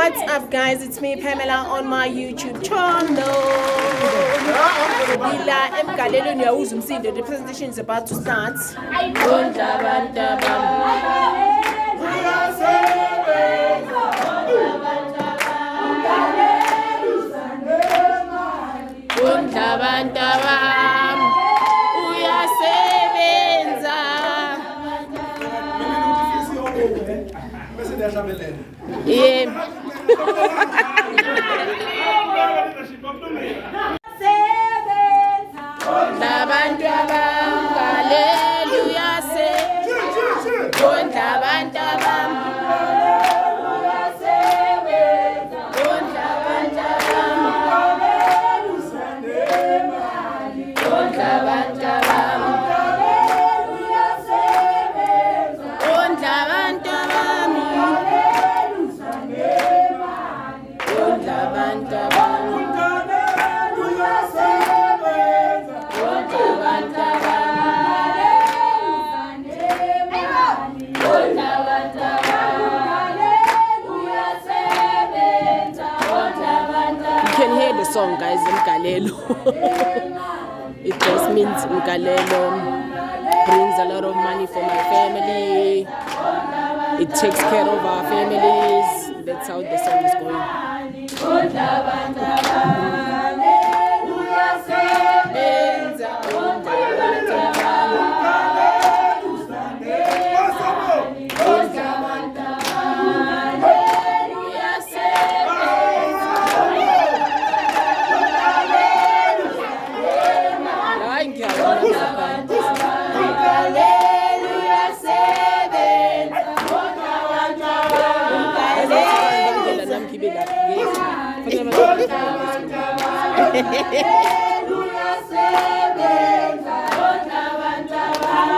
What's up, guys? It's me, Pamela, on my YouTube channel. The presentation is about to start. You can hear the song, guys, Umgalelo. It just means Umgalelo brings a lot of money for my family. It takes care of our families. That's how the song is going.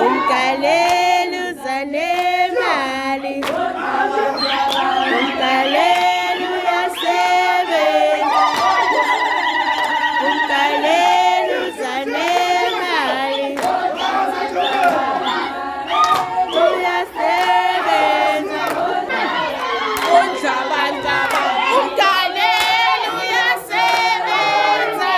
Umgalelo zanemali. Umgalelo uyasebenza. Umgalelo zanemali. Uyasebenza. Umgalelo uyasebenza.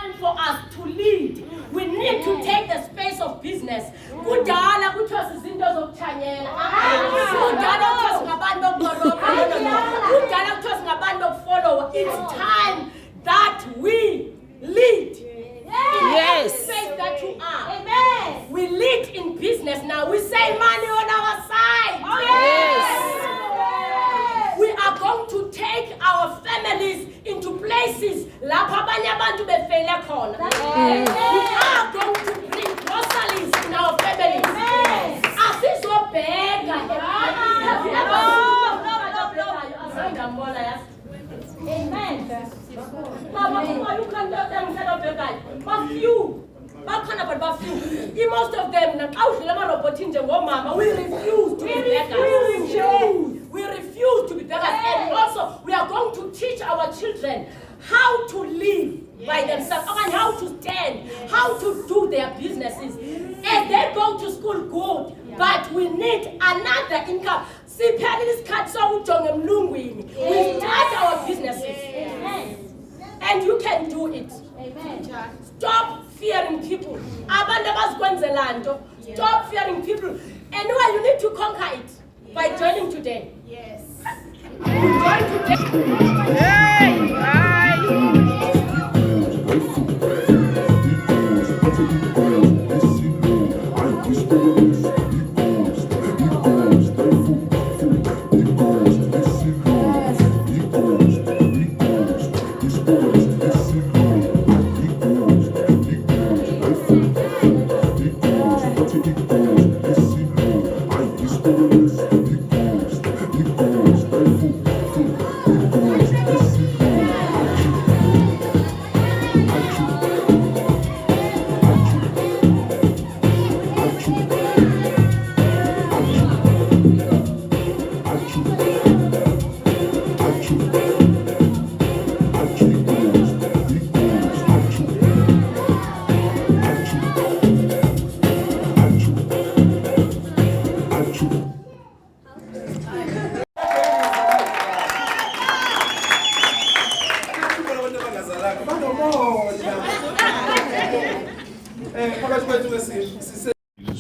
And for us to lead, we need to take the space of business. Kudala kuthiwa izinto zokuthanyela. Kudala kuthiwa singabantu bokuboroka. Kudala kuthiwa singabantu bokufollowa. It's time that we lead. Yes. In the space that you are. Amen. We lead in business now. We say money on our side. Yes. We are going to take our families into places lapho abanye abantu befele khona. We are going to bring groceries in our families. Asizobheka. Amen. Most of them, we refuse to be beggars. We refuse to be beggars. And also, we are going to teach our children how to live by themselves, and how to stand, how to do their businesses. And they go to school good, but we need another income. See, we start our businesses. And you can do it. Stop fearing people. Stop fearing people. Anyway, you need to conquer it by joining today. Yes. Join today. Hey!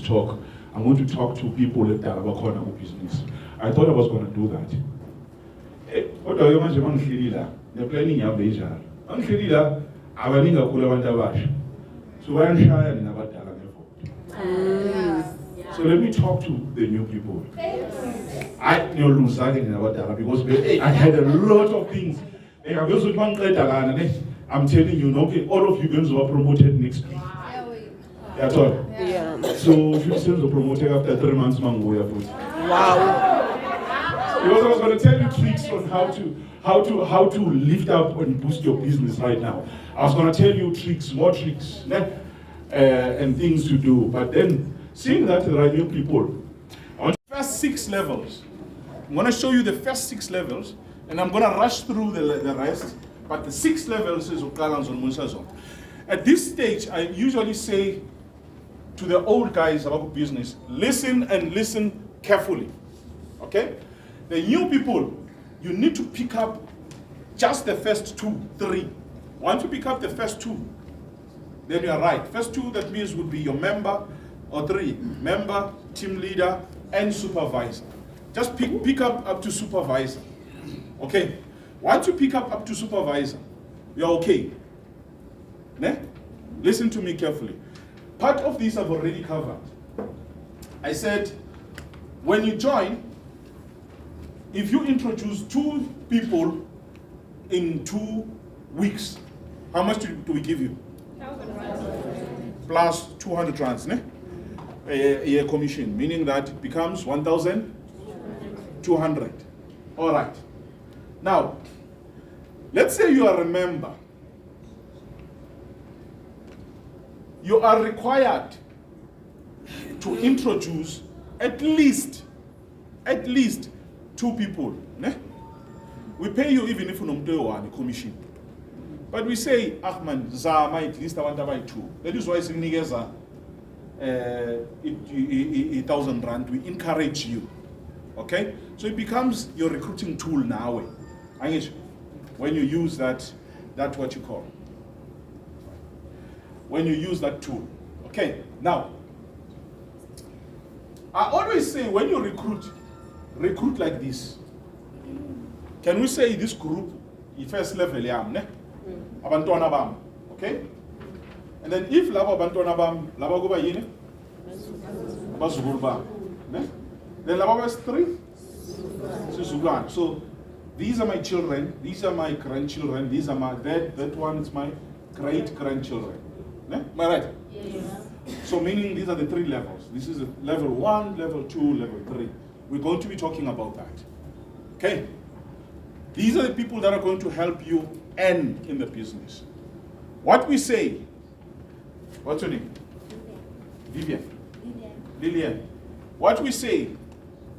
Talk. I'm going to talk to people that are about business. I thought I was going to do that. What are you going to do? They're planning your vision. I'm going to so I'm shy about that. So let me talk to the new people. I know because I had a lot of things. I'm telling you, okay, all of you guys are promoted next week. That's all. Yeah. So if you send the promoter after 3 months, wow. Because I was going to tell you tricks on how to lift up and boost your business right now. I was going to tell you tricks, more tricks, and things to do. But then, seeing that there are new people, I want the first 6 levels. I'm going to show you the first 6 levels, and I'm going to rush through the rest. But the 6 levels is Ukalan's on Munsazon. At this stage, I usually say, to the old guys about business, listen and listen carefully. Okay? The new people, you need to pick up just the first 2, 3. Once you pick up the first 2, then you are right. First 2, that means would be your member, or 3, member, team leader, and supervisor. Just pick up to supervisor. Okay? Once you pick up to supervisor, you're okay. Ne? Listen to me carefully. Part of this I've already covered. I said, when you join, if you introduce 2 people in 2 weeks, how much do we give you? Plus 200 rands, ne? A year commission, meaning that it becomes 1,200. All right. Now, let's say you are a member. You are required to introduce at least 2 people. Ne? We pay you even if you don't do one commission. But we say, Ahman, Zama, at least I want to buy 2. That is why it's 1,000 rand. We encourage you. Okay? So it becomes your recruiting tool now. When you use that's what you call. When you use that tool. Okay, now, I always say when you recruit like this. Can we say this group, first level, abantwana bam, okay? And then if laba abantwana bam, laba kuba yini? Abazukulu bam, then laba is 3? Sizulwane. So these are my children, these are my grandchildren, these are my, that one is my great-grandchildren. Am I right? Yes. So meaning these are the 3 levels. This is level 1, level 2, level 3. We're going to be talking about that. Okay? These are the people that are going to help you end in the business. What we say, what's your name? Vivian. Lillian. What we say,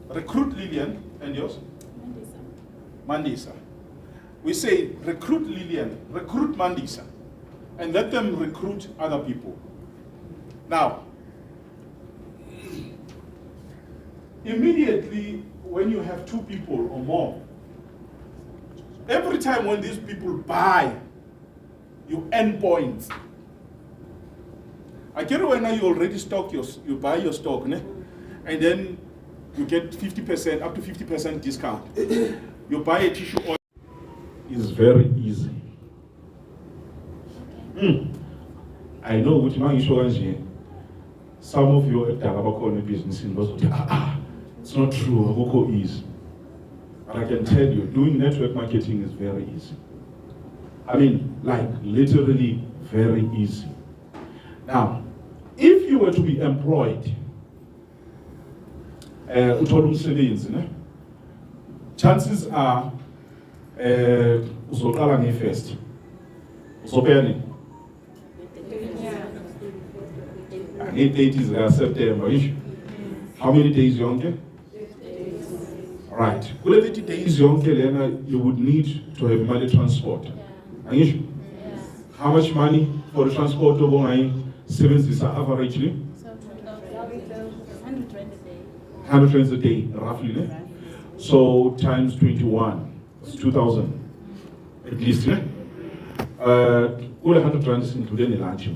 recruit Lillian, and yours? Mandisa. We say, recruit Lillian, recruit Mandisa, and let them recruit other people. Now, immediately when you have 2 people or more, every time when these people buy, you earn points. I get it when you already stock you buy your stock, ne? And then you get 50%, up to 50% discount. You buy a tissue oil. It's very easy. I know what you insurance. Some of you are talking business in it's not true. Agoko is. But I can tell you, doing network marketing is very easy. I mean, like literally very easy. Now, if you were to be employed, chances are, uzoqala first. Uzobheka ni date is September. How many days yonke? Right. 30 days yonke, you would need to have money transport. How much money for the transport of 7 is averagely? 100 a day, roughly. Ne? So times 21, it's 2,000 at least. Ne? All 100 rand is included in lunch.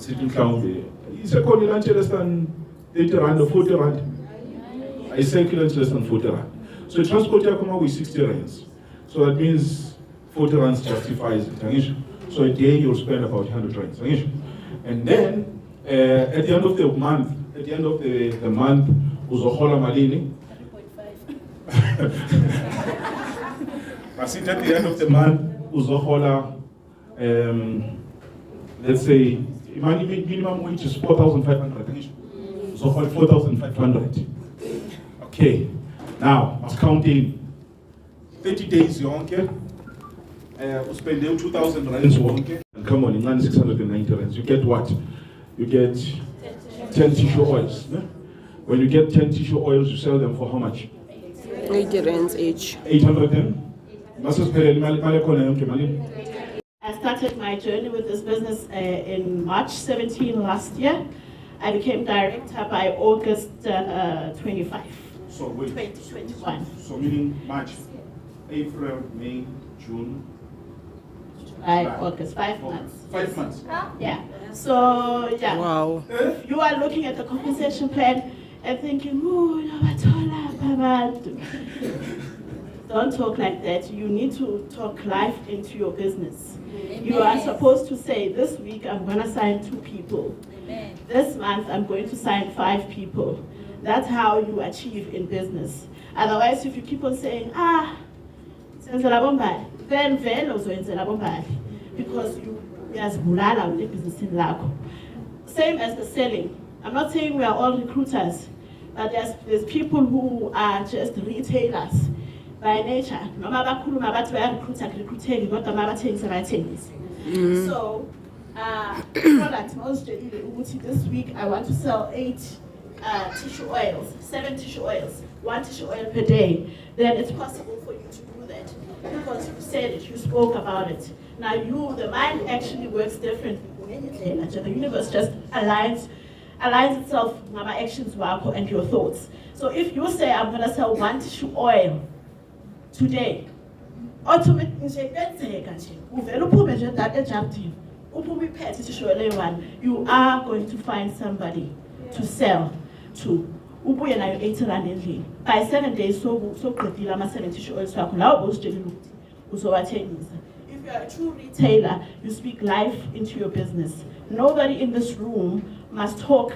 It's a call lunch less than 80 rand or 40 rand. I say lunch less than 40 rand. So transport come out with 60 rands. So that means 40 rands justifies it. So a day you'll spend about 100 rands. And then at the end of the month, uzohola malini. 3.5. At the end of the month, uzohola, let's say, minimum wage is 4,500. Uzohola 4,500. Okay. Now, must count in 30 days, okay? We spend 2,000 rands, okay? And come on, in 690 rands. You get what? You get 10 tissue oils. Ne? When you get 10 tissue oils, you sell them for how much? 80 rands each. 800 then? I started my journey with this business in March 17 last year. I became director by August 25, So wait. 2021. So meaning March, April, May, June. July, August, 5 months. 5 months. Yeah. So, yeah. Wow. If you are looking at the compensation plan and thinking, oh, no, bathola, babantu." Don't talk like that. You need to talk life into your business. You are supposed to say, this week I'm going to sign 2 people. This month I'm going to sign 5 people. That's how you achieve in business. Otherwise, if you keep on saying, senzela bombali, then vele uzoyenzela bombali, because you uyazibulala ule business lakho. Same as the selling. I'm not saying we are all recruiters, but there's people who are just retailers by nature. Noma bakhuluma bathi recruiting kodwa mabathengisa bayathengisa. So product mawuzitshelile ukuthi this week I want to sell 8 tissue oils, 7 tissue oils, 1 tissue oil per day, then it's possible for you to do that because you said it, you spoke about it. Now the mind actually works differently. The universe just aligns itself with my actions and your thoughts. So if you say I'm gonna sell 1 tissue oil today, automatically you are going to find somebody to sell to. By 7 days, so qedile ama-7 tissue oils wakho lawo bowuzitshelile ukuthi uzowathengisa. If you are a true retailer, you speak life into your business. Nobody in this room must talk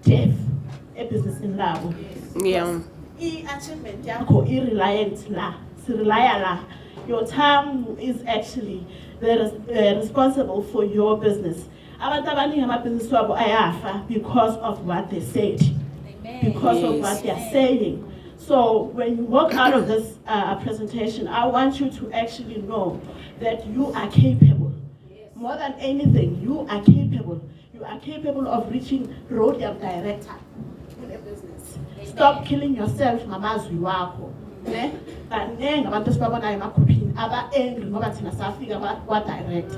death ebhizinisini labo. Yeah. I-achievement yakho i-reliant la, sirelaya la. Your tongue is actually responsible for your business. Abantu abaningi amabhizinisi wabo ayafa because of what they said, because of what they are saying. So when you walk out of this presentation, I want you to actually know that you are capable. More than anything, you are capable. You are capable of reaching road director in a business. Stop killing yourself, ngamazwi wakho. Banengi abantu esibabonayo emagroupini aba-angry ngoba thina safika kwa-direct.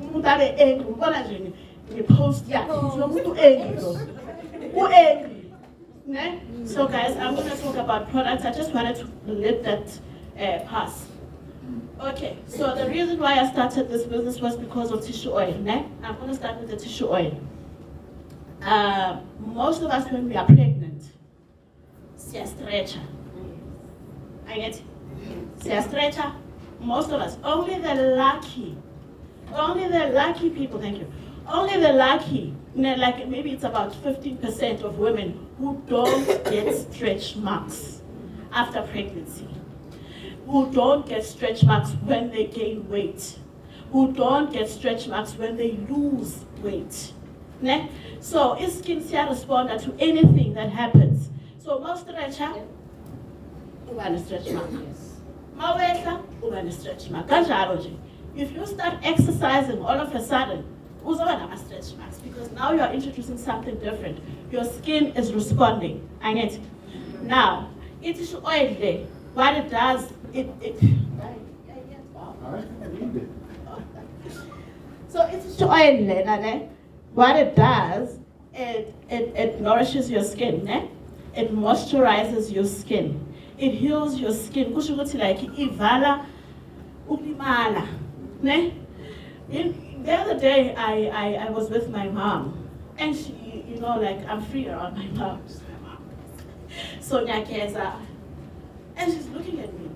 Umuntu abe-angry, ubona nje nge-post yakhe, lo muntu u-angry lo. U-angry. So guys, I'm going to talk about products. I just wanted to let that pass. Okay, so the reason why I started this business was because of tissue oil. I'm going to start with the tissue oil. Most of us, when we are pregnant, see a stretcher. I get it? See a stretcher? Most of us. Only the lucky people, thank you. Only the lucky, like maybe it's about 15% of women who don't get stretch marks after pregnancy, who don't get stretch marks when they gain weight, who don't get stretch marks when they lose weight. So skin responds to anything that happens. So most stretcher, you want a stretch mark. Mawetla, you want a stretch mark. If you start exercising all of a sudden, stretch marks, because now you are introducing something different. Your skin is responding. I get it. Now, it is oil there. What it does, so it is oil there. What it does, it nourishes your skin. It moisturizes your skin. It heals your skin. Like ivala uklimala. The other day, I was with my mom, and she, I'm free around my mom. Sonia Keza. And she's looking at me,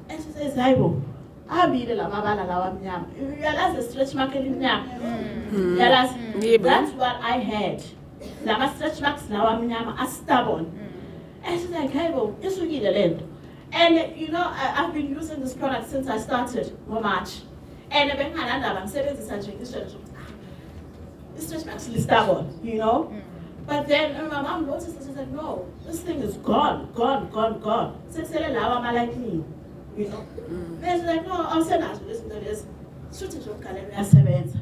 and she says, Zaibo, you realize the stretch mark in That's what I had. Lama stretch marks now are stubborn. And she's like, Zaibo, it's really the land. And I've been using this product since I started March. And I'm saying this stretch marks is stubborn, But then my mom noticed and she said, no, this thing is gone. So like me, And she's like, no, I'm saying that listen to this. Shooting Umgalelo sevenza.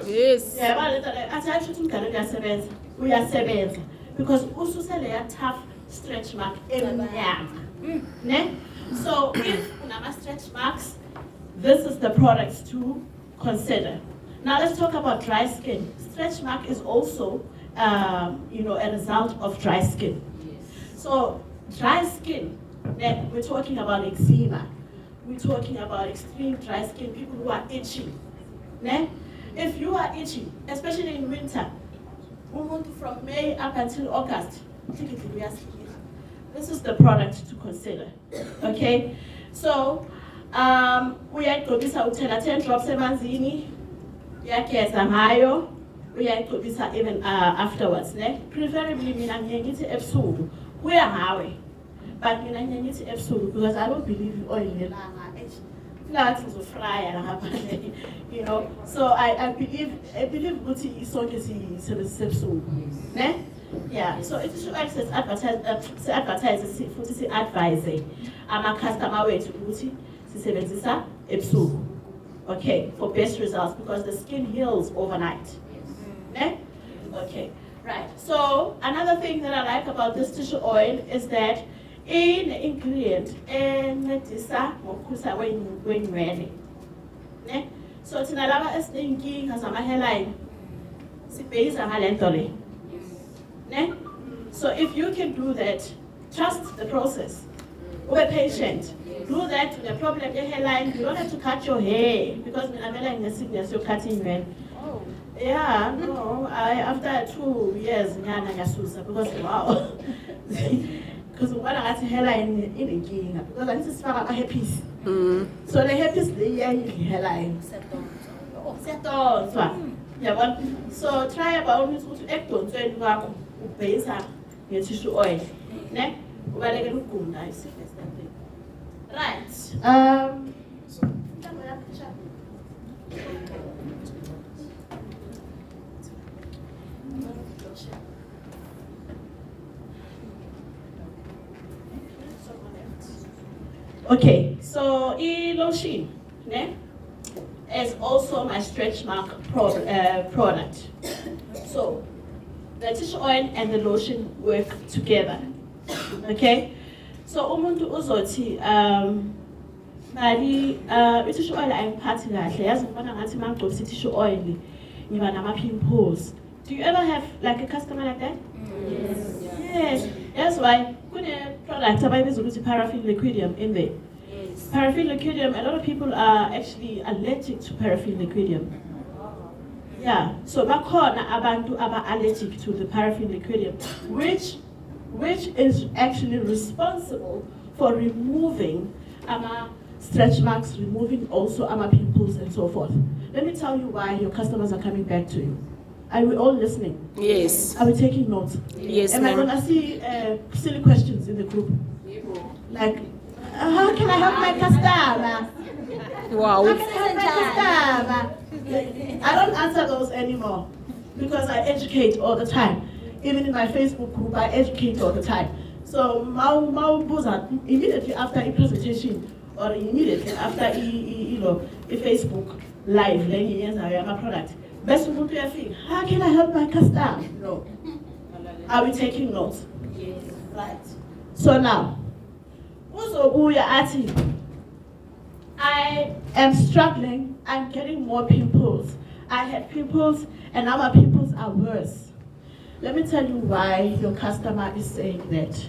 Yes. Yeah, I said shooting Umgalelo sevenza. We are sevenza because ususele a tough stretch mark So if unama stretch marks, this is the products to consider. Now let's talk about dry skin. Stretch mark is also, a result of dry skin. So dry skin, then we're talking about eczema. We're talking about extreme dry skin, people who are itchy. Ne? If you are itchy, especially in winter, from May up until August, this is the product to consider. Okay? So, we are going to 10 drops emanzini, uyageza ngayo, uyayigcobisa even afterwards, ne? Preferably mina ngiyengithi ebusuku, kuya ngawe. But mina ngiyengithi ebusuku because I don't believe oil elanga. Flowers is fry, you know. So I believe ukuthi isonke sisebenzisa ne? Yeah, so it should access advertise futhi si advise ama customer wethu ukuthi sisebenzisa ebusuku. Okay, for best results because the skin heals overnight. Ne? Okay, right. So another thing that I like about this tissue oil is that in the ingredient encedisa ngokukhusa kwenwele. Ne? So thina laba esinenkinga zama hairline sibhekisa ngalento le. Ne? So if you can do that, trust the process. Be patient. Do that with the problem your hairline. You don't have to cut your hair because I'm in a sickness you're cutting when. Oh. Yeah, no. After 2 years, because wow. Because when I got hairline in the king, because I just found a hairpiece. So the hairpiece the hairline. Set on. Yeah, so try about to act on so you are base your tissue oil. Ne? Right. Okay, so lotion, ne, is also my stretch mark product. So the tissue oil and the lotion work together. Okay, so umuntu uzothi mali tissue oil ayiphathi kahle yazi ngibona ngathi mangigcobisa tissue oil ngiba nama pimples. Do you ever have like a customer like that? Yes. Yes. That's why kune product abayibiza ukuthi paraffin liquidium in there. Yes. Paraffin liquidium, a lot of people are actually allergic to paraffin liquidium. Yeah. So bakhona abantu aba allergic to the paraffin liquidium, which is actually responsible for removing stretch marks, removing also pimples and so forth. Let me tell you why your customers are coming back to you. Are we all listening? Yes. Are we taking notes? Yes, Am I going to see silly questions in the group? Like, how can I help my customer? Wow. How can I help my customer? I don't answer those anymore because I educate all the time. Even in my Facebook group, I educate all the time. So, immediately after a presentation or immediately after a Facebook live, then I am a product. Best of how can I help my customer? No. Are we taking notes? Yes. Right. So now, I am struggling. I'm getting more pimples. I had pimples, and now my pimples are worse. Let me tell you why your customer is saying that.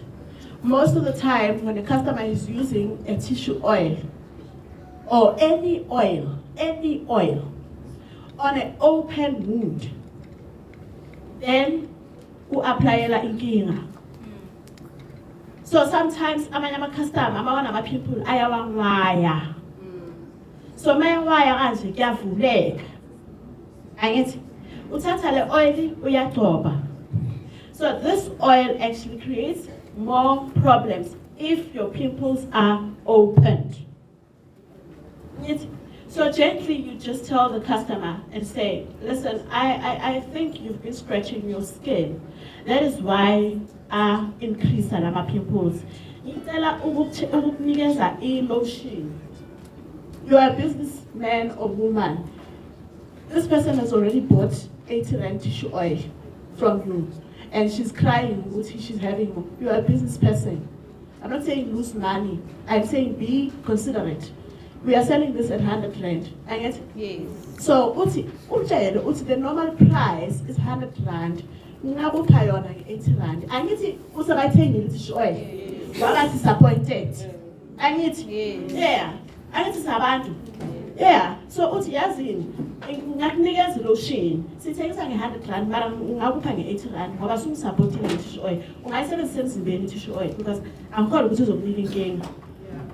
Most of the time, when a customer is using a tissue oil or any oil on an open wound, then you apply la inkinga. So sometimes amanye customer ama people ayawangwaya. So mayawaya kanje kuyavuleka. Angithi uthatha le oil uyagcoba. So this oil actually creates more problems if your pimples are opened. So gently you just tell the customer and say, listen, I think you've been scratching your skin. That is why I increase my pimples. You are a businessman or woman. This person has already bought 80 rand tissue oil from you. And she's crying, she's having. You are a business person. I'm not saying lose money. I'm saying be considerate. we are selling this at 100 rand. I get it? Yes. So, the normal price is 100 rand. Ngakupha yona nge-80 rand. Angithi usakayithengile ithi oil. Waka disappointed. Angithi? Yeah. Angithi sabantu. Yeah. So uthi yazini ngakunikeza lotion. Sithengisa nge-100 rand mara ngakupha nge-80 rand ngoba sungisupportile i-tissue oil. Ungayisebenzisa emzimbeni i-tissue oil because angikholwa ukuthi uzokunika inkinga.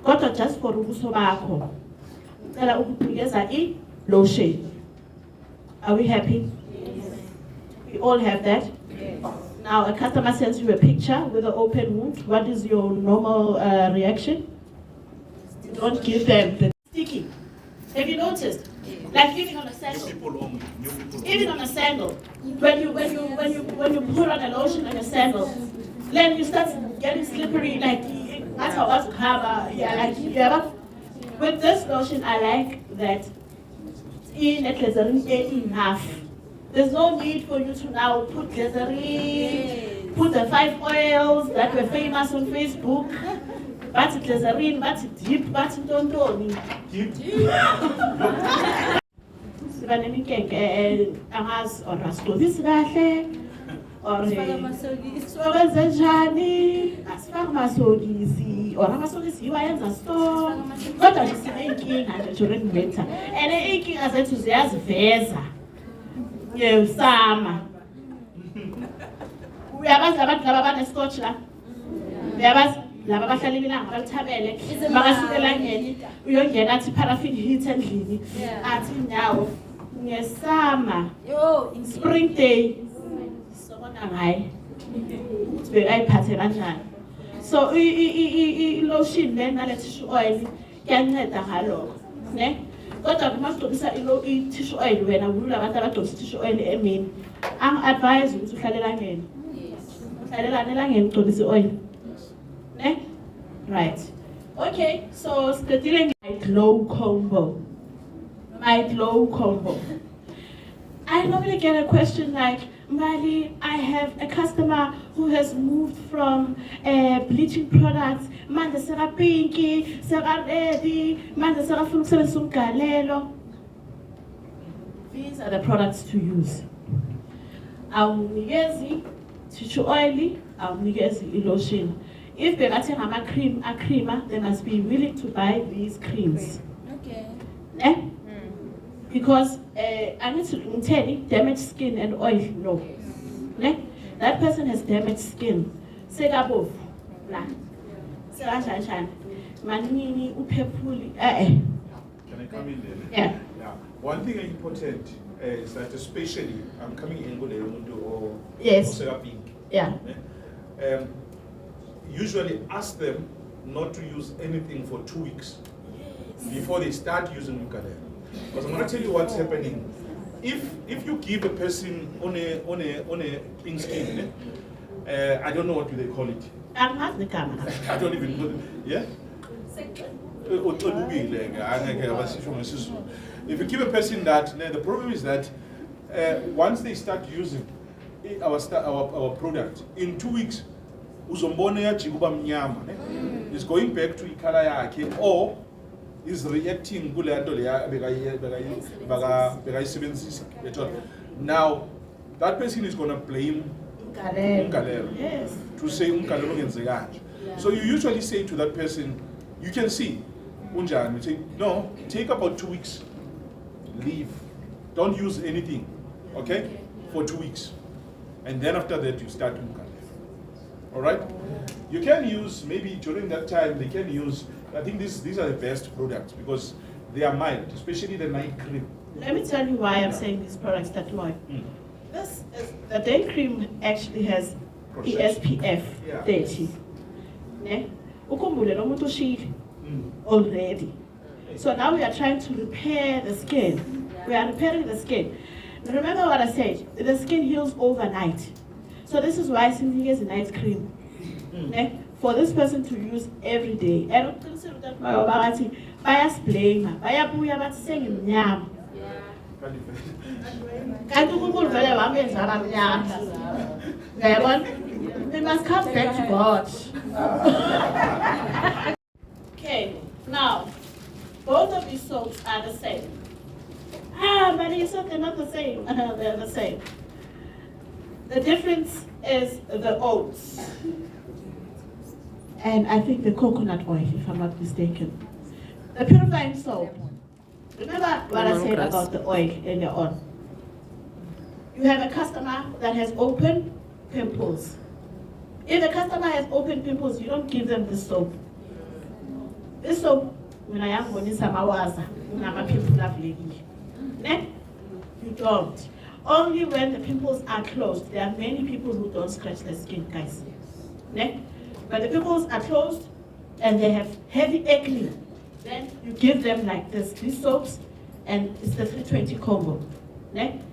Kodwa just for ubuso bakho. Cela ukukunikeza i-lotion. Are we happy? We all have that. Now, a customer sends you a picture with an open wound. What is your normal reaction? You don't give them the sticky. Have you noticed? Like even on a sandal. Even on a sandal, when you put on a lotion on a sandal, then you start getting slippery. Like that's how us cover. Yeah, like yeah. With this lotion, I like that. In a glycerin enough. There's no need for you to now put glycerin, put the 5 oils that were famous on Facebook. But glycerin, but deep, but don't know. Deep. Or rastovis or or amasokisi iwayenza store kodwa nje sinenkinga nje during winter and inkinga zethu ziyaziveza yesama uyabazi abantu laba banescotch la uyabazi laba bahlala ilanga balithabele makasuke elangeni uyongena athi paraffin heat endlini athi nyawo ngesama spring day sobona ngayi ayiphathe kanjani. So lotion then na tissue oil kuyanceda ngalokho ne kodwa uma sigcobisa i-tissue oil wena ulula abantu abagcobisa i-tissue oil emini angi-advise ukuthi uhlale elangeni uhlalelane elangeni ugcobisa i-oil ne right. Okay, so siqedile nge-glow combo. My glow combo. I normally get a question like, Mali, I have a customer who has moved from bleaching products. Manda sera pinky, sera ready, manda sera Umgalelo. These are the products to use. Awunikezi tissue oily, awunikezi lotion. If they are a creamer, they must be willing to buy these creams. Okay. Eh? Because I need to tell you, damaged skin and oil, no. Ne? That person has damaged skin. Segabov, nah. Segashan, manini, upepuli, Can I come in there? Yeah. One thing important is that especially I'm coming in Umgalelo or Yes. Pink. Yeah. Usually ask them not to use anything for 2 weeks before they start using Umgalelo. Because I'm going to tell you what's happening. If you give a person on a pink skin, I don't know what do they call it. I don't even know. Yeah. If you give a person that, the problem is that once they start using our product in 2 weeks, is going back to ikala yake or is reacting now that person is going to blame Umgalelo. Yes. To say Umgalelo ngenzekanje. So you usually say to that person, you can see unjani, you say no, take about 2 weeks, leave, don't use anything, okay, for 2 weeks, and then after that you start Umgalelo. All right, you can use maybe during that time they can use. I think these are the best products because they are mild, especially the night cream. Let me tell you why I'm saying these products that low. This is, the day cream actually has SPF 30. Ne? Ukumbule lo muntu ushile already. So now we are trying to repair the skin. We are repairing the skin. Remember what I said, the skin heals overnight. So this is why Cindy is a night cream. For this person to use every day. I don't consider that my obagati. Bias blame. Bayabuya but saying nyam. We must come back to God. Okay, now both both of these soaps are the same. Ah, but you said they're not the same. They're the same. The difference is the oats. And I think the coconut oil, if I'm not mistaken. The purifying soap. Remember what I said about the oil earlier on? You have a customer that has open pimples. If the customer has open pimples, you don't give them this soap. This soap, when I am going to Samawaza, you don't. Only when the pimples are closed. There are many people who don't scratch their skin, guys. When the pimples are closed and they have heavy acne, then you give them like this, these soaps, and it's the 320 combo.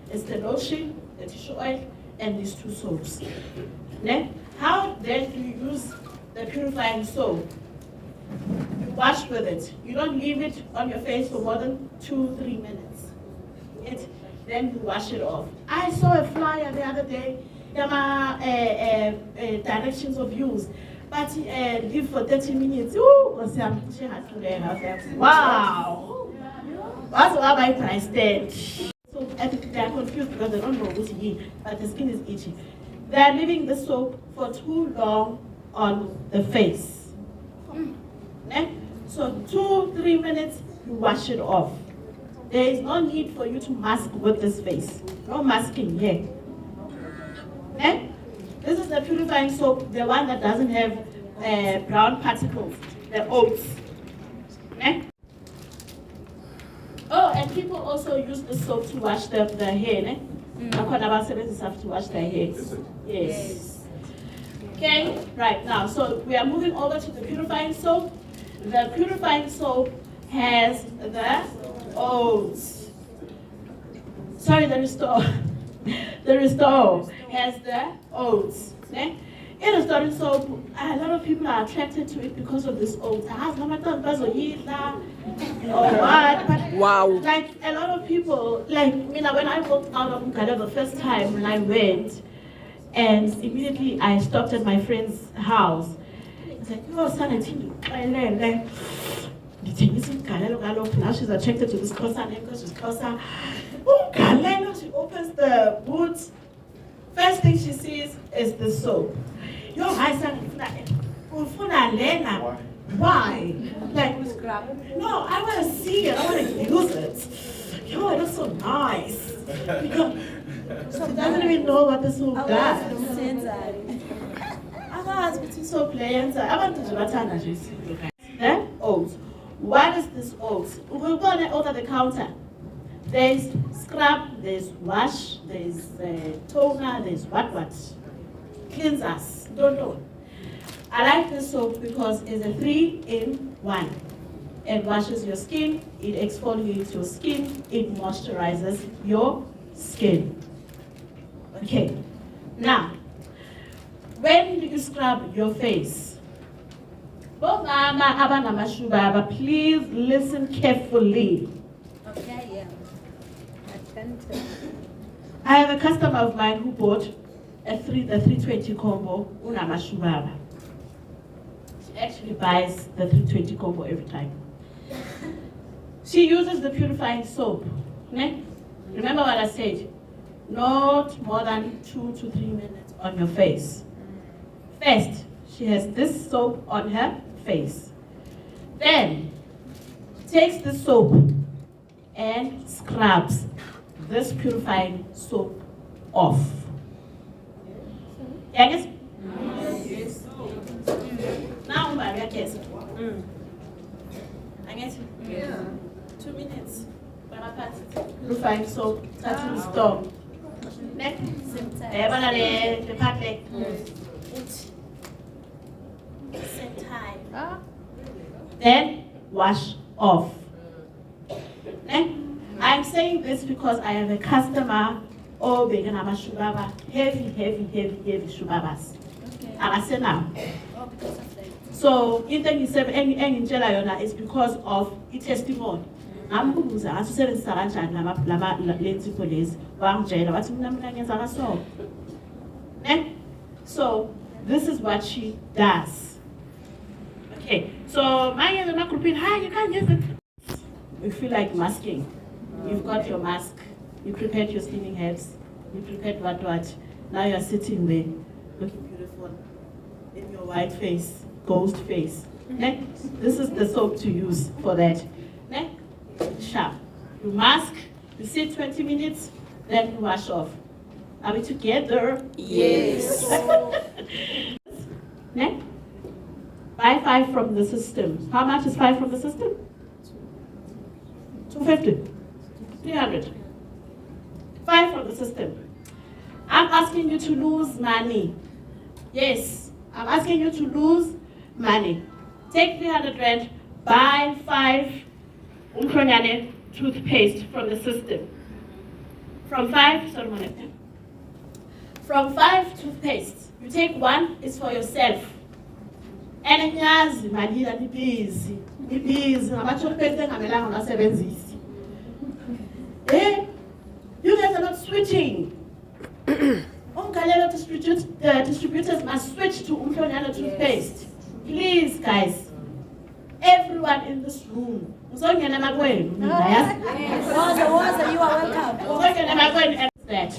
It's the lotion, the tissue oil, and these two soaps. How then do you use the purifying soap? You wash with it. You don't leave it on your face for more than 2-3 minutes. Then you wash it off. I saw a flyer the other day, directions of use. But leave for 30 minutes. Ooh, wow! That's why my price tag. So I think they are confused because they don't know what it is, but the skin is itchy. They are leaving the soap for too long on the face. So 2-3 minutes, you wash it off. There is no need for you to mask with this face. No masking here. This is the purifying soap, the one that doesn't have brown particles, the oats. Oh, and people also use the soap to wash the hair. Have to wash their hair. Yes. Okay, right now, so we are moving over to the purifying soap. The purifying soap has the oats. Sorry, the restore. The restore has the oats. In restoring soap, a lot of people are attracted to it because of this oats. Wow. Like a lot of people, like when I walked out of Umgalelo the first time when I went, and immediately I stopped at my friend's house. It's like, oh, son, now she's attracted to this Xhosa name because she's Xhosa. Umgalelo, she opens the boot. First thing she sees is the soap. Yo, I said, why? Like, no, I want to see it. I want to use it. Yo, it looks so nice. So she doesn't even know what the soap does. Soap layers. I want to do that. Oats. What is this oats? We're going to over the counter. There's scrub, there's wash, there's toner, there's what? Cleansers. Don't know. I like this soap because it's a 3-in-1. It washes your skin, it exfoliates your skin, it moisturizes your skin. Okay. Now, when do you scrub your face? Please listen carefully. Okay, yeah. I have a customer of mine who bought a 320 combo unamashubaba. She actually buys the 320 combo every time. She uses the purifying soap. Remember what I said? Not more than 2 to 3 minutes on your face. First, she has this soap on her face. Then, takes the soap and scrubs this purifying soap off. Yes? Yes. Now, I guess. I guess? Yeah. 2 minutes. Purifying soap, starting to stop. Next. The part same time. Then wash off. I'm saying this because I have a customer, heavy shubabas. I say now. So in the it's because of the testimony. So this is what she does. Okay, so my group in, hi, you can't use it. you feel like masking. You've got your mask, you prepared your steaming herbs, you prepared what. Now you're sitting there, looking beautiful, in your white face, ghost face. This is the soap to use for that. Sharp. You mask, you sit 20 minutes, then you wash off. Are we together? Yes. Buy 5 from the system. How much is 5 from the system? 250. 300. 5 from the system. I'm asking you to lose money. Yes, I'm asking you to lose money. Take 300 rand, buy 5 Umgalelo toothpaste from the system. From 5 toothpaste, you take 1, it's for yourself. And ngiyazi malila nibhizi ngama-toothpaste engamelanga ungasebenzisi. You guys are not switching. Umgalelo distributors must switch to Umgalelo toothpaste. Please, guys. Everyone in this room. Uzongena makwenu. You are welcome. Uzongena makwenu and that.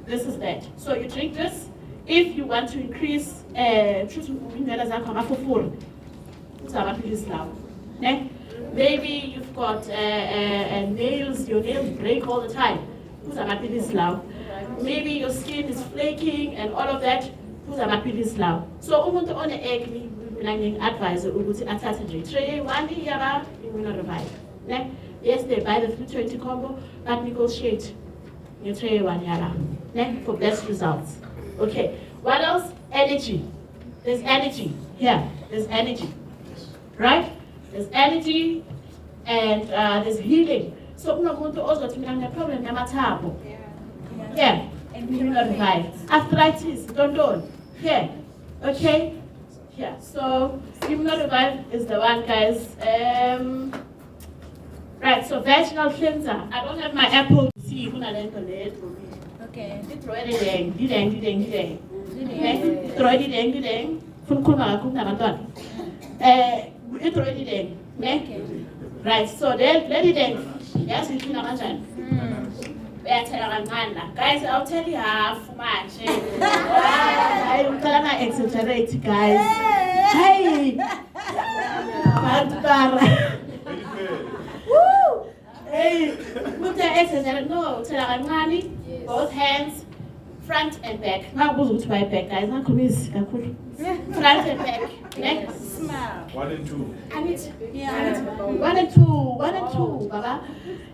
This is that. So you drink this. If you want to increase maybe you've got nails, your nails break all the time. Maybe your skin is flaking and all of that. So umuntu one egg advisor ukuthi athathe nje tray 1 yaba immunorevive. Yes, they buy the 320 combo, but negotiate your tray 1 yaba for best results. Okay, what else? Energy. There's energy here. There's energy, right? There's energy and there's healing. So umuntu ozothi mina ngine problem yamathambo. Yeah, immunorevive. Arthritis, don't. Here, okay. Yeah, so Umgalelo is the one, guys. Right, so vaginal cleanser. I don't have my apple. See, okay. Throw it right, so let it in. Yes, it's guys, I'll tell you half much. I'm gonna exaggerate, guys. Hey! Woo! Hey! No, both hands, front and back. Now go to my back, guys. Front and back. Next. Smile. 1 and 2. I need to. Yeah. 1 and 2, Baba.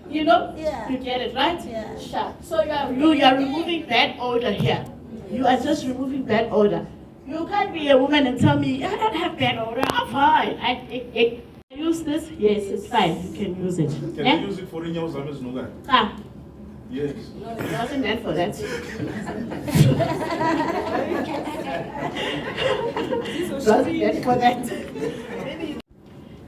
You know, Yeah. you get it, right? Yeah. Sure. So you are removing bad odor here. You are just removing bad odor. You can't be a woman and tell me, I don't have bad odor, I'm fine. I use this? Yes, it's fine. You can use it. Can you use it for in your Zambes Nuga? Yes. No, it wasn't meant for that. It wasn't meant for that.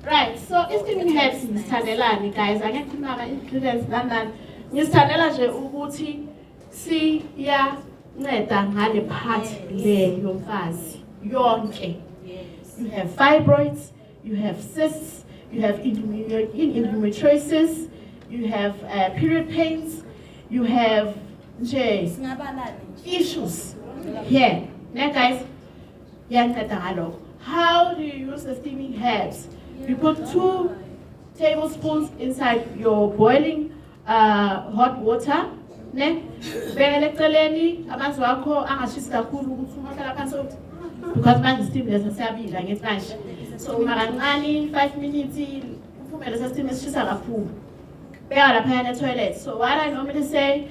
Right, so steaming herbs ngizithandelani guys, angikhuluma ama-ingredients nani. Ngizithandela nje ukuthi siyanceda ngale part le yomfazi yonke. You have fibroids, you have cysts, you have endometriosis, you have period pains, you have issues here. Now guys, how do you use the steaming herbs? You put 2 tablespoons inside your boiling hot water. Because man steam doesn't serve you like it's so 5 minutes, steam is just a food. Toilet. So what I normally say,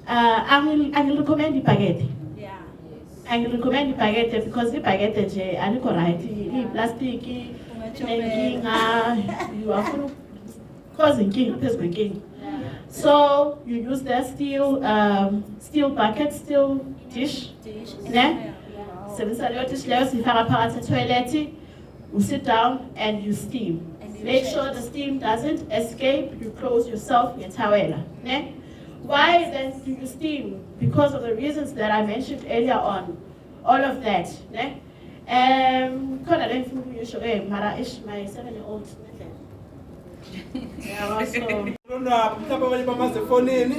I will recommend the spaghetti. Yeah. I will recommend the spaghetti because the spaghetti is right. Plastic, you are causing king. So you use the steel bucket, steel dish. You sit down and you steam. Make sure the steam doesn't escape. You close yourself, your towel. Why then do you steam? Because of the reasons that I mentioned earlier on. All of that. My 7-year-old. Yeah, so Nonwabo mhlawumbe abanye bamaze efonini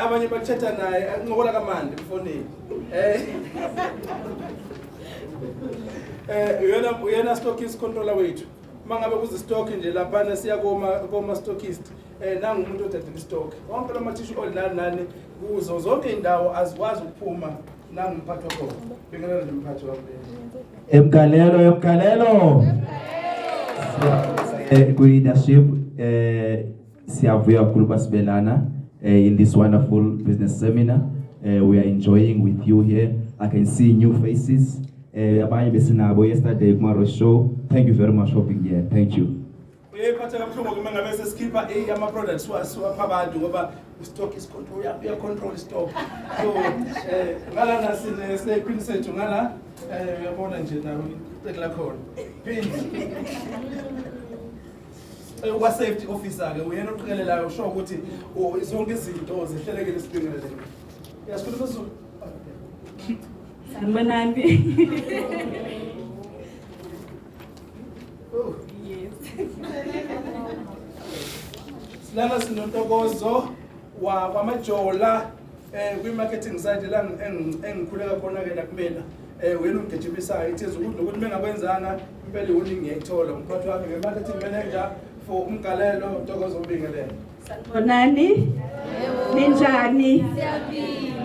abanye bakuthetha naye ngokola kamandi efonini uyena stockist controller wethu mangabe kuze stock nje lapha siya koma stockist nangu umuntu othatha stock wonke lamathishu olana kuzo zonke indawo azikwazi ukuphuma nangu mphathi wakho bengelana nomphathi wakho Umgalelo good leadership siyavuya kakhulu basibelana in this wonderful business seminar. We are enjoying with you here. I can see new faces. Abanye besinabo yesterday kumaro show. Thank you very much for being here. Thank you. Uyephatha kabuhlungu kuma ngabe sesikhipa ama products wapha abantu ngoba stock is control ya control stock. So ngala nasine pin sethu ngala uyabona nje nawe icekla khona. Pin Uba safety officer ke uyena oqikelelayo usho ukuthi zonke izinto zihlelekile sibingelele. Yasikhuluma Zulu. Sanibonani. Yes. Silana sinontokozo kwamajola kwi-marketing side la engikhuleka khona ke nakumela wena ungigijimisayo ithize ukuthi mengakwenzanga impela iwuningi ngiyayithola umphathi wami nge-marketing manager for Umgalelo Ntokozo Ubingelelo. Sanibonani. Ninjani?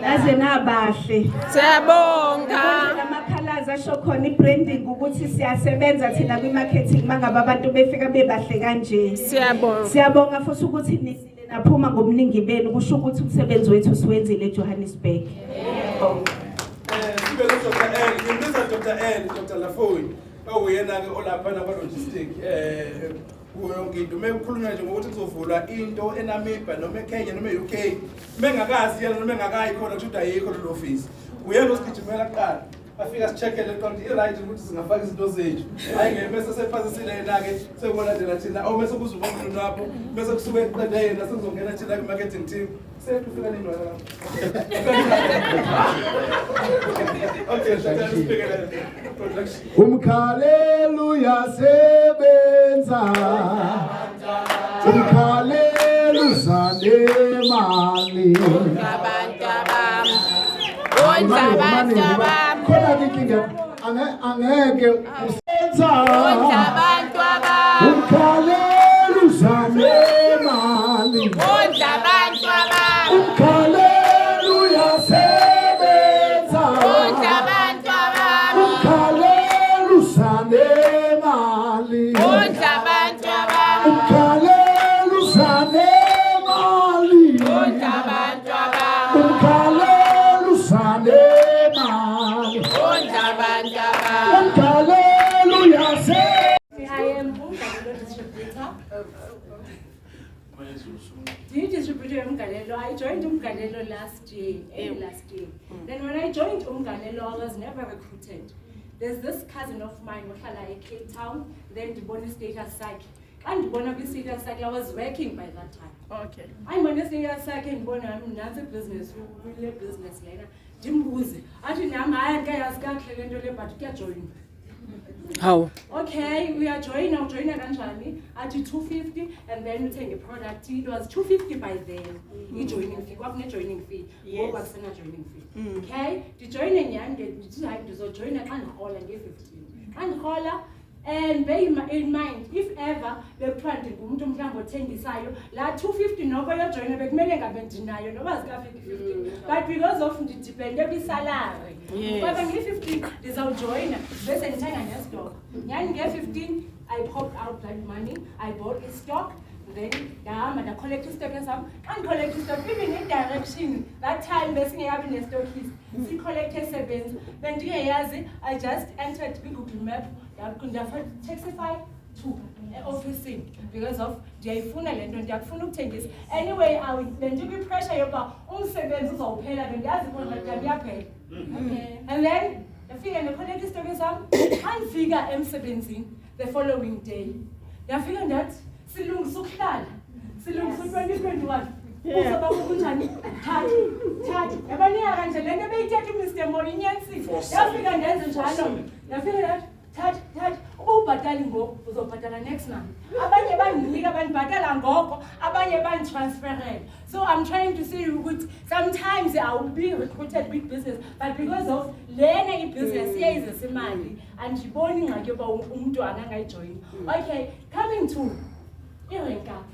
Naze nabahle. Siyabonga. Amakhalaza asho khona ibranding ukuthi siyasebenza thina kwi-marketing mangabe abantu befika bebahle kanje. Siyabonga. Siyabonga futhi ukuthi nisile naphuma ngomningi benu kusho ukuthi umsebenzi wethu siwenzile eJohannesburg. Dr. L, Dr. Lafoy, oyena ke olapha na logistic ngidume ukukhulunywa nje ngokuthi kuzovulwa into eNamibia noma eKenya noma eUK mengakazi yena noma engakayi khona ukuthi ayikho lo office uyena osigijimela kuqala afika sicheckele konke i-right ukuthi singafaka izinto zethu hayi ngebese sephasisile yena ke sekubona nje thina bese kuzuba umuntu lapho bese kusuke eqede yena sekuzongena thina ku-marketing team sekufika nini wena okay Umgalelo uyasebenza Umgalelo uzanemali khona inkinga angeke usenza Umgalelo uzanemali Umgalelo uyasebenza Umgalelo uzanemali Umgalelo uzanemali Umgalelo uzanemali Umgalelo uyasebenza I am Umgalelo distributor. Do you distribute Umgalelo? I joined Umgalelo last year. Then when I joined Umgalelo, I was never recruited. There's this cousin of mine, Mohlala in Cape Town, then the bonus status psych. And bonus status psych, I was working by that time. Okay. I'm bonus status psych and bonus business, really business later. Jimbuzi. Actually, I'm a guy as got but get joined. How? Okay, we are joining kanjani at 250 and then we take a product. It was 250 by then. Joining fee. What joining fee? Yes. What's the joining fee? Okay, the joining young get to join a can call and get 15. Can call and bear in mind if ever the planting umuntu mhlambo othengisayo la 250 noko yo join bekumele ngabe ndinayo noba zikafika 50 but because of ndidepende kwi salary ngoba ngi 15 ndizawujoina bese ngithenga nestock yani nge 15 I popped out that money I bought a stock then ndahamba nda collect stock esam and collect stock even in direction that time besingeyabi ne stockist si collect esebenza bendingeyazi I just entered Google Map taxify to office because of ndiyayifuna lento ndiyakufuna ukuthengisa anyway bendibe pressure yoba umsebenzi uzawuphela bendiyazi khona ndiyaphela and then ndafika ndecollect istock sam andifika emsebenzini the following day ndafika ndathi silungisa ukuhlala silungisa 2021 uzoba kunjani thathi yabaniya kanje lento beyithetha uMr Morinyansi yafika ndenze njalo yafika ndathi thathi ungabhatali ngoku uzobhatala next month. Abanye bandinika bandibhatala ngoko, abanye banditransferela. So I'm trying to say ukuthi sometimes I will be recruited big business, but because of lena i-business iyayize semali andiboni ingxaki yoba umuntu angangayijoyina. Okay, coming to i-rank up.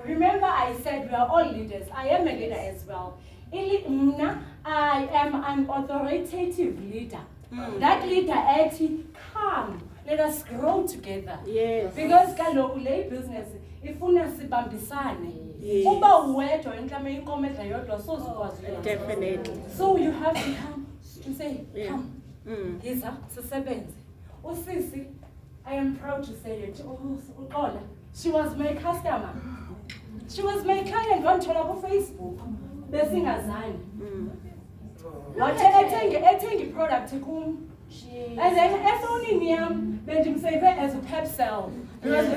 Remember I said we are all leaders. I am a leader as well. I am an authoritative leader. That leader ethi, come, let us grow together. Yes. Because kaloku le business ifuna sibambisane. Uba uwedwa enhlame inkomedla yodwa sozikwazi. Definitely. So you have to come to say, come. Yiza sisebenze. Usisi, I am proud to say it. Uxola, she was my customer. She was my client on Facebook. Besingazani. Ethenga product kum. And then efonini yam bendimsave as a pep cell. Because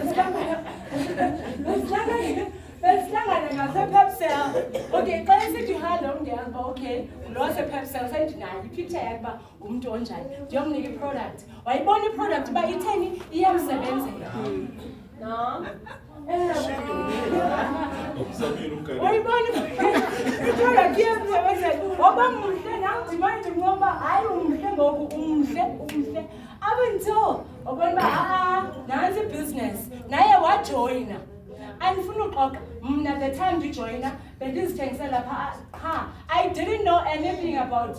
besihlangana ngase-pep cell. Okay, xa esithi hello ndiyazi uba okay lo wase-pep cell sendinayo ipicture yakuba umntu onjani ndiyomnika i-product. Wayibona i-product uba itheni iyamsebenzela. No. Wayibona i-product iyamsebenzela. Waba muhle namdimanje ngoba hayi umhle ngoku umhle. Up until wabona uba nansi i-business naye wajoyina. Andifuna uxoxa mna the time ndijoyina bendizithengisela lapha I didn't know anything about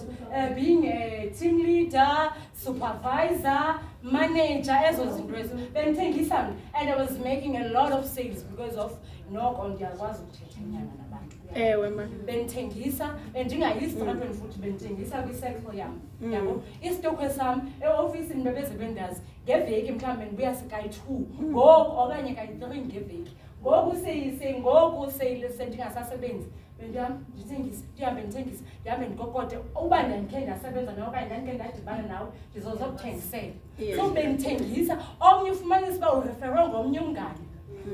being a team leader, supervisor, manager, ezo zinto ezo. Bendithengisa mna and I was making a lot of sales because of noko ndiyakwazi ukuthetha inyama nabantu. Ewe ma. Bendithengisa bendingayisitratweni futhi bendithengisa kwi-circle yam. Yabo isitokwe sam e-ofisini bebeze bendazi ngeveki mhlawumbe ndibuya sikayi-2 ngoku okanye kayi-3 ngeveki. Ngoku sendingasasebenzi ndihambe ndikokote uba ndandikhe ndasebenza nawe okanye ndandikhe ndadibana nawe ndizozokuthengisela. So bendithengisa omnye ufumanisa uba ureferwe ngomnye umngane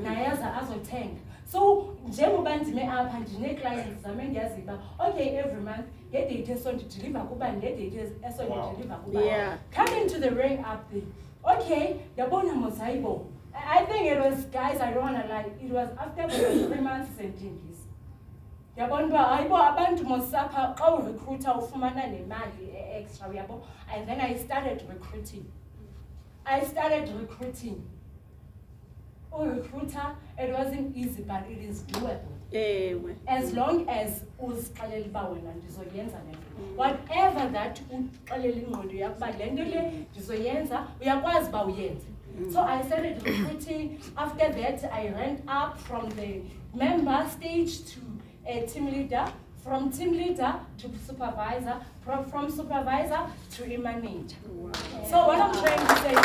naye azothenga. So njengoba ndime apha ndine-clients zam endiyaziyo uba okay every month ngedate esondidiliva kubani ngedate esondidiliva kubani. Coming to the rank up there. Okay, yabona mozayibo. I think it was, guys, I don't want to lie, it was after the 3 months sendingisa. Yabona uba ayibo abantu mosapha xa urecruiter ufumana nemali extra yabo. And then I started recruiting. Recruiter, it wasn't easy, but it is doable. As long as uzixelela uba wena ndizoyenza le nto. Whatever that uxelela ingqondo yakho uba le nto le ndizoyenza uyakwazi uba uyenze. So I started recruiting. After that, I ranked up from the member stage to a team leader, from team leader to supervisor, from supervisor to a manager. Wow. So what I'm trying to say is,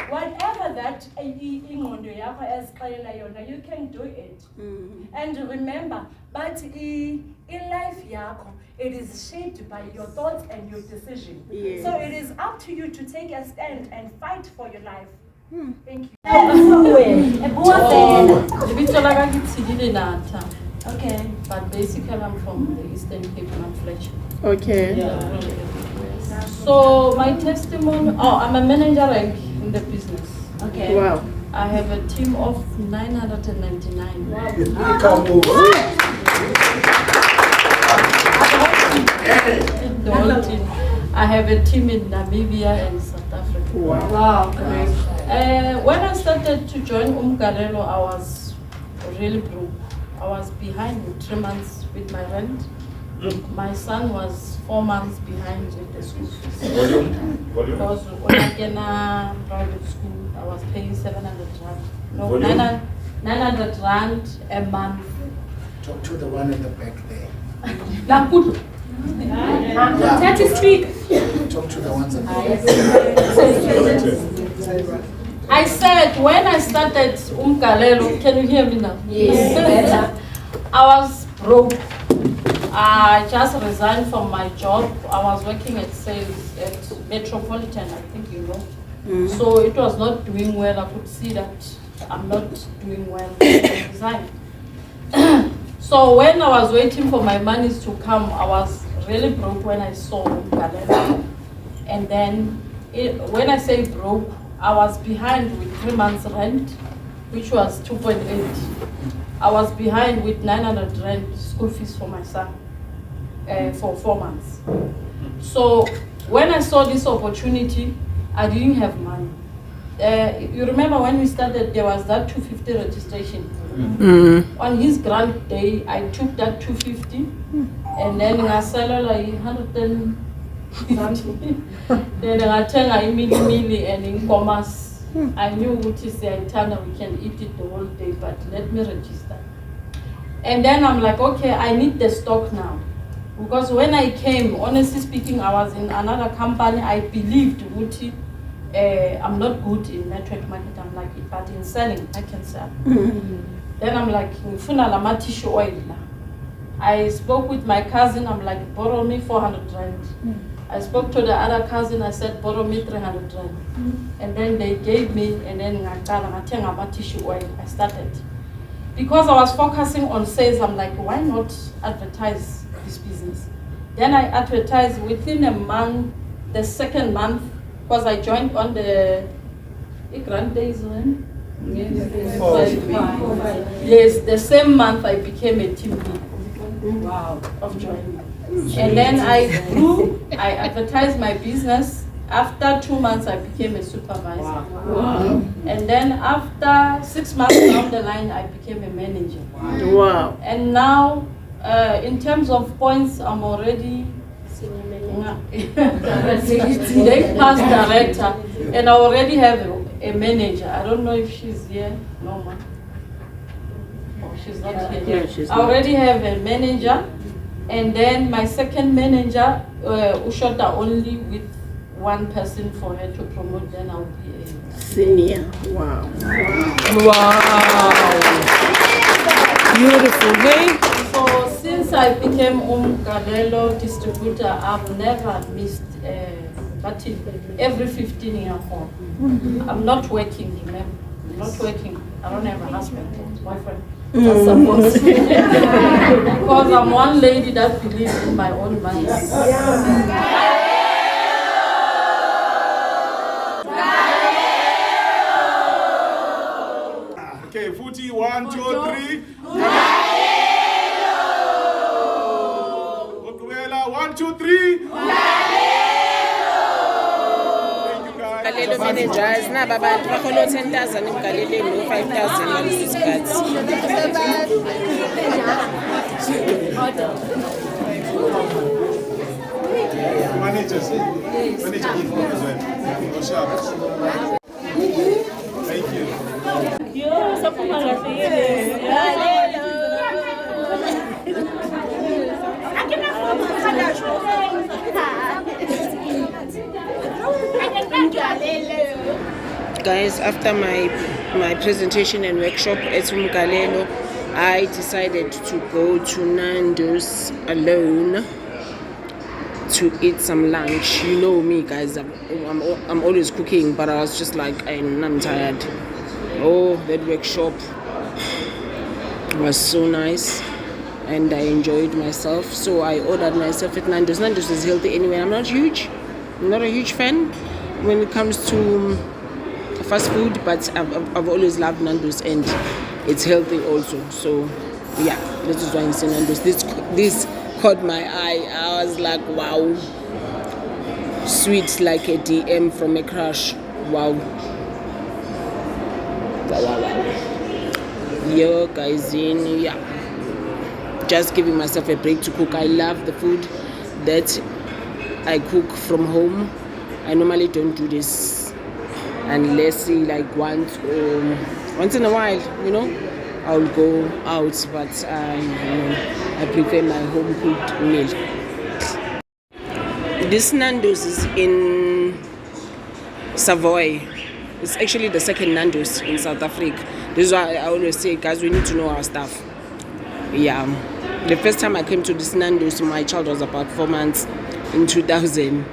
whatever that you can do it. And remember, but in life, it is shaped by your thoughts and your decision. Yes. So it is up to you to take a stand and fight for your life. Thank you. Okay, but basically I'm from the Eastern Cape, not Fletcher. Okay. Yeah. So my testimony, I'm a manager in the business. Okay. Wow. I have a team of 999. Wow. The whole team. I have a team in Namibia and South Africa. Wow. Wow. Great. When I started to join Umgalelo, I was really broke. I was behind 3 months with my rent. My son was 4 months behind with the school fees. Because when I came to private school, I was paying 700 rand. No, 900 rand a month. Talk to the one in the back there. That is speak. Talk to the ones in the back. I said when I started Umgalelo, can you hear me now? Yes. I was broke. I just resigned from my job. I was working at sales at Metropolitan, I think you know. So it was not doing well. I could see that I'm not doing well. I resigned. So when I was waiting for my monies to come, I was really broke when I saw Umgalelo. And then when I say broke, I was behind with 3 months rent, which was 2.8. I was behind with 900 rent school fees for my son for 4 months. So when I saw this opportunity, I didn't have money. You remember when we started, there was that 250 registration. On his grant day, I took that 250 and then I sell like 100 then I tell I mili and in commerce. I knew what is the Itana, we can eat it the whole day, but let me register. And then I'm like, okay, I need the stock now. Because when I came, honestly speaking, I was in another company. I believed Wuti, I'm not good in network marketing, I'm like, but in selling, I can sell. Then I'm like, tissue oil. I spoke with my cousin, I'm like, borrow me 400 rand. I spoke to the other cousin, I said, borrow me 300 rand. And then they gave me, and then I tissue oil. I started. Because I was focusing on sales, I'm like, why not advertise this business? Then I advertised within a month, the second month, because I joined on the grant days when? Yes, the same month I became a team lead. Wow, of joining. And then I grew, I advertised my business. After 2 months, I became a supervisor. Wow. And then after 6 months down the line, I became a manager. Wow. And now, in terms of points, I'm already past director, and I already have a manager. I don't know if she's here. No, ma. Oh, she's not here. Yeah, she's I already have a manager, and then my second manager, Ushota, only with one person for her to promote. Then I'll be a senior. Wow. Wow. Beautiful, hey? So since I became Umgalelo distributor, I've never missed but every 15 years on. I'm not working, remember. I'm not working. I don't have a husband or boyfriend. That's supposed to. Because I'm one lady that believes in my own mind. Okay, Futi, 1, 2, 3. 1, 2, 3. Umgalelo managers naba abantu bakhona 10,000 Umgalelo no 5,000 ngalesi sikhathi. Managers. Manager info as well. Go sharp. Thank you. Guys, after my presentation and workshop at Umgalelo, I decided to go to Nandos alone to eat some lunch. You know me, guys, I'm always cooking, but I was just like, I'm tired. Oh, that workshop was so nice and I enjoyed myself, so I ordered myself at Nandos. Nandos is healthy anyway. I'm not a huge fan when it comes to fast food, but I've always loved Nandos and it's healthy also. So yeah, this is why I'm saying Nandos. This caught my eye. I was like, wow, sweet like a DM from a crush. Wow. Yo guys, just giving myself a break to cook. I love the food that I cook from home. I normally don't do this unless like once in a while, I'll go out, but I prefer my home cooked meal. This Nandos is in Savoy. It's actually the second Nandos in South Africa. This is why I always say, guys, we need to know our stuff. Yeah. The first time I came to this Nandos, my child was about 4 months in 2001.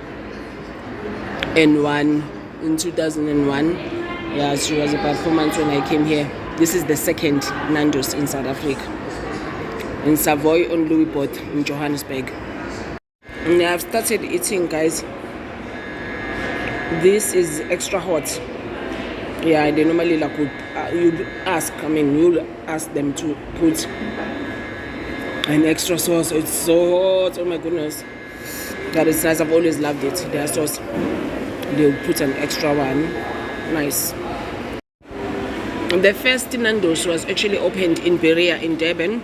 Yeah, she was about 4 months when I came here. This is the second Nandos in South Africa. In Savoy on Louisbourg in Johannesburg. And I've started eating, guys. This is extra hot. Yeah, they normally like would you'll ask them to put an extra sauce. It's so hot, oh my goodness. But it's nice, I've always loved it. Their sauce, they'll put an extra one. Nice. The first Nandos was actually opened in Berea in Durban.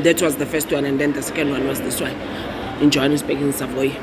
That was the first one, and then the second one was this one in Johannesburg in Savoy.